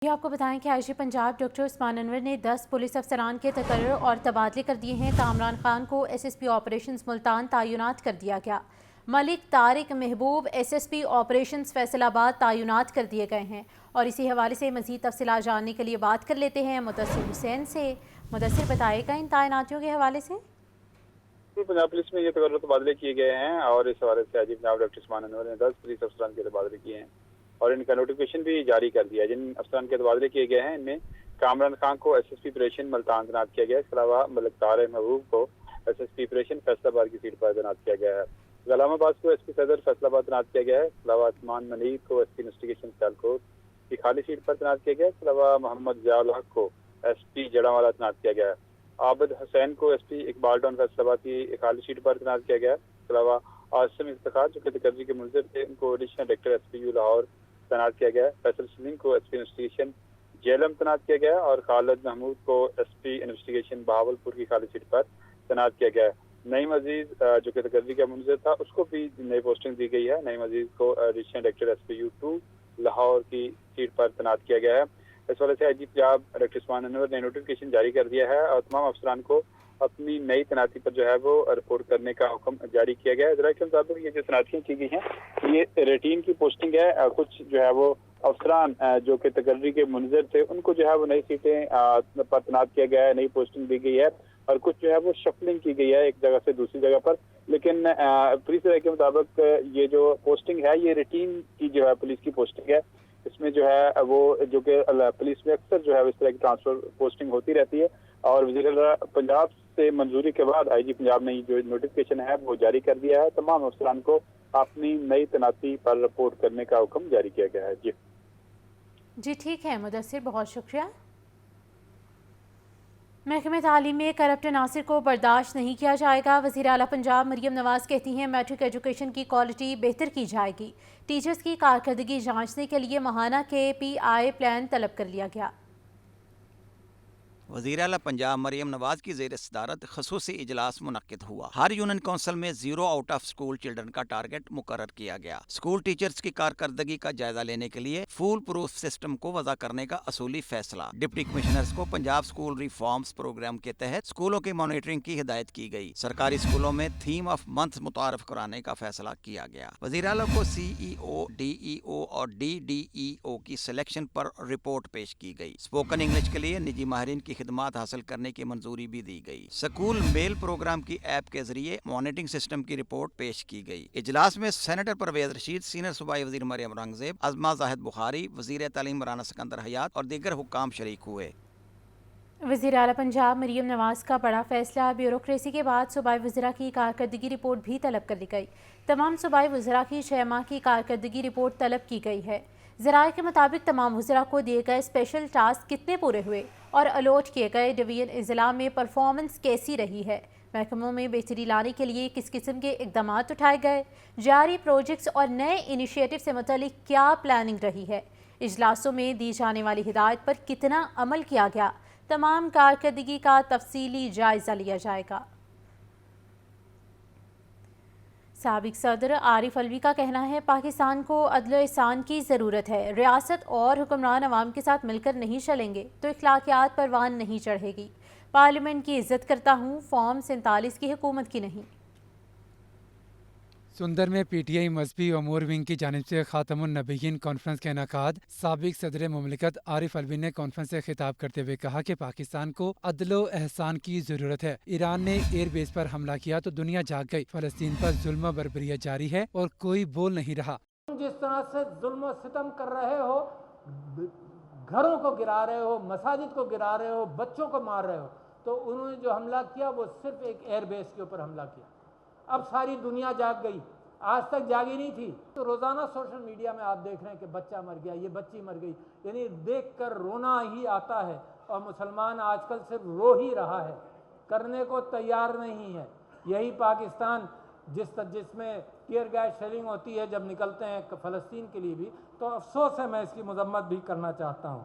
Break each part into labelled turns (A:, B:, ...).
A: یہ آپ کو بتائیں کہ عائشہ پنجاب ڈاکٹر عثمان انور نے 10 پولیس افسران کے تقرر اور تبادلے کر دیے ہیں۔ کامران خان کو S S P operations Multan تعینات کر دیا گیا۔ ملک طارق محبوب S S P operations Faisal آباد تعینات کر دیے گئے ہیں۔ اور اسی حوالے سے مزید تفصیلات جاننے کے لیے بات کر لیتے ہیں مدثر حسین سے۔ مدثر، بتائے گا ان تعیناتیوں کے حوالے سے؟
B: پنجاب پولیس میں یہ تقرر تبادلے کیے گئے ہیں اور اس حوالے سے عجیب جناب ڈاکٹر عثمان انور نے 10 پولیس افسران کے تبادلے کیے ہیں اور ان کا نوٹیفکیشن بھی جاری کر دیا ہے۔ جن افسران کے تبادلے کیے گئے ہیں ان میں کامران خان کو S S P operation Multan تعینات کیا گیا ہے۔ اس کے علاوہ ملک طارق محبوب کو S S P operation Faisal آباد کی سیٹ پر تعینات کیا گیا ہے۔ غلام عباس کو ایس پی صدر فیصل آباد تعینات کیا گیا ہے۔ اس کے علاوہ عثمان منیر کو ایس پی انویسٹیگیشن سیالکوٹ کی خالی سیٹ پر تعینات کیا گیا ہے۔ اس کے علاوہ محمد ضیاء الحق کو ایس پی جڑاوالا تعینات کیا گیا ہے۔ عابد حسین کو S P Iqbal town Faisal آباد کی خالی سیٹ پر تعینات کیا گیا ہے۔ اس کے علاوہ عاصم افتخار جو کہ تقرری کے ملزم تھے ان کو additional director S P U Lahore تعینات کیا گیا ہے۔ فیصل سلیم کو ایس پی انویسٹیگیشن جیلم تعینات کیا گیا ہے اور خالد محمود کو ایس پی انویسٹیگیشن بہاولپور کی خالی سیٹ پر تعینات کیا گیا ہے۔ نعیم عزیز جو کہ تقرری کا منظر تھا اس کو بھی نئی پوسٹنگ دی گئی ہے۔ نعیم عزیز کو additional director S P U 2 Lahore کی سیٹ پر تعینات کیا گیا ہے۔ اس وجہ سے آئی جی پنجاب ڈاکٹر عثمان انور نے نوٹیفکیشن جاری کر دیا ہے اور تمام افسران کو اپنی نئی تعیناتی پر جو ہے وہ رپورٹ کرنے کا حکم جاری کیا گیا ہے۔ ذرائع کے مطابق یہ جو تعیناتیاں کی گئی ہیں یہ روٹین کی پوسٹنگ ہے۔ کچھ جو ہے وہ افسران جو کہ تقرری کے منظر تھے ان کو جو ہے وہ نئی سیٹیں پر تعینات کیا گیا ہے، نئی پوسٹنگ دی گئی ہے اور کچھ جو ہے وہ شفلنگ کی گئی ہے ایک جگہ سے دوسری جگہ پر۔ لیکن پولیس کے مطابق یہ جو پوسٹنگ ہے یہ روٹین کی جو ہے پولیس کی پوسٹنگ ہے۔ اس میں جو ہے وہ جو کہ پولیس میں اکثر جو ہے اس طرح کی ٹرانسفر پوسٹنگ ہوتی رہتی ہے اور وزیر اعلیٰ پنجاب سے منظوری کے بعد آئی جی پنجاب نے جو نوٹیفکیشن ہے وہ جاری کر دیا ہے۔ تمام افسران کو اپنی نئی تعیناتی پر رپورٹ کرنے کا حکم جاری کیا گیا ہے۔
A: جی ٹھیک ہے مدثر، بہت شکریہ۔ محکمہ تعلیم میں کرپٹ عناصر کو برداشت نہیں کیا جائے گا۔ وزیر اعلیٰ پنجاب مریم نواز کہتی ہیں میٹرک ایجوکیشن کی کوالٹی بہتر کی جائے گی۔ ٹیچرز کی کارکردگی جانچنے کے لیے ماہانہ KPI پلان طلب کر لیا گیا۔
C: وزیر اعلیٰ پنجاب مریم نواز کی زیر صدارت خصوصی اجلاس منعقد ہوا۔ ہر یونین کونسل میں 0 آؤٹ آف اسکول چلڈرن کا ٹارگٹ مقرر کیا گیا۔ اسکول ٹیچرز کی کارکردگی کا جائزہ لینے کے لیے فول پروف سسٹم کو وضع کرنے کا اصولی فیصلہ۔ ڈپٹی کمشنرز کو پنجاب اسکول ریفارمز پروگرام کے تحت اسکولوں کی مانیٹرنگ کی ہدایت کی گئی۔ سرکاری اسکولوں میں تھیم آف منتھ متعارف کرانے کا فیصلہ کیا گیا۔ وزیر اعلیٰ کو CEO DEO اور DDEO کی سلیکشن پر رپورٹ پیش کی گئی۔ اسپوکن انگلش کے لیے نجی ماہرین کی خدمات حاصل کرنے کی منظوری بھی دی گئی۔ سکول میل پروگرام کی ایپ کے ذریعے مانیٹرنگ سسٹم کی رپورٹ پیش کی گئی۔ اجلاس میں سینیٹر پرویز رشید، سینئر صوبائی وزیر مریم اورنگزیب، عظمہ زاہد بخاری، وزیر تعلیم رانا سکندر حیات اور دیگر حکام شریک ہوئے۔
A: وزیر اعلیٰ پنجاب مریم نواز کا بڑا فیصلہ، بیوروکریسی کے بعد صوبائی وزراء کی کارکردگی رپورٹ بھی طلب کر لی گئی۔ تمام صوبائی وزراء کی 6 ماہ کی کارکردگی رپورٹ طلب کی گئی ہے۔ ذرائع کے مطابق تمام وزراء کو دیے گئے اسپیشل ٹاسک کتنے پورے ہوئے اور الاٹ کیے گئے ڈویژن اضلاع میں پرفارمنس کیسی رہی ہے، محکموں میں بہتری لانے کے لیے کس قسم کے اقدامات اٹھائے گئے، جاری پروجیکٹس اور نئے انیشیٹو سے متعلق کیا پلاننگ رہی ہے، اجلاسوں میں دی جانے والی ہدایت پر کتنا عمل کیا گیا، تمام کارکردگی کا تفصیلی جائزہ لیا جائے گا۔ سابق صدر عارف الوی کا کہنا ہے پاکستان کو عدل و احسان کی ضرورت ہے، ریاست اور حکمران عوام کے ساتھ مل کر نہیں چلیں گے تو اخلاقیات پروان نہیں چڑھے گی۔ پارلیمنٹ کی عزت کرتا ہوں، فارم 47 کی حکومت کی نہیں۔
D: سندر میں PTI مذہبی امور ونگ کی جانب سے خاتم النبیین کانفرنس کا انعقاد۔ سابق صدر مملکت عارف الوی نے کانفرنس سے خطاب کرتے ہوئے کہا کہ پاکستان کو عدل و احسان کی ضرورت ہے۔ ایران نے ایئر بیس پر حملہ کیا تو دنیا جاگ گئی۔ فلسطین پر ظلم و بربریت جاری ہے اور کوئی بول نہیں رہا۔
E: جس طرح سے ظلم و ستم کر رہے ہو، گھروں کو گرا رہے ہو، مساجد کو گرا رہے ہو، بچوں کو مار رہے ہو، تو انہوں نے جو حملہ کیا وہ صرف ایک ایئر بیس کے اوپر حملہ کیا۔ اب ساری دنیا جاگ گئی، آج تک جاگی نہیں تھی۔ تو روزانہ سوشل میڈیا میں آپ دیکھ رہے ہیں کہ بچہ مر گیا، یہ بچی مر گئی، یعنی دیکھ کر رونا ہی آتا ہے۔ اور مسلمان آج کل صرف رو ہی رہا ہے، کرنے کو تیار نہیں ہے۔ یہی پاکستان جس میں ٹیئر گیس شیلنگ ہوتی ہے جب نکلتے ہیں فلسطین کے لیے بھی، تو افسوس ہے، میں اس کی مذمت بھی کرنا چاہتا ہوں۔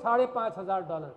E: $5,500।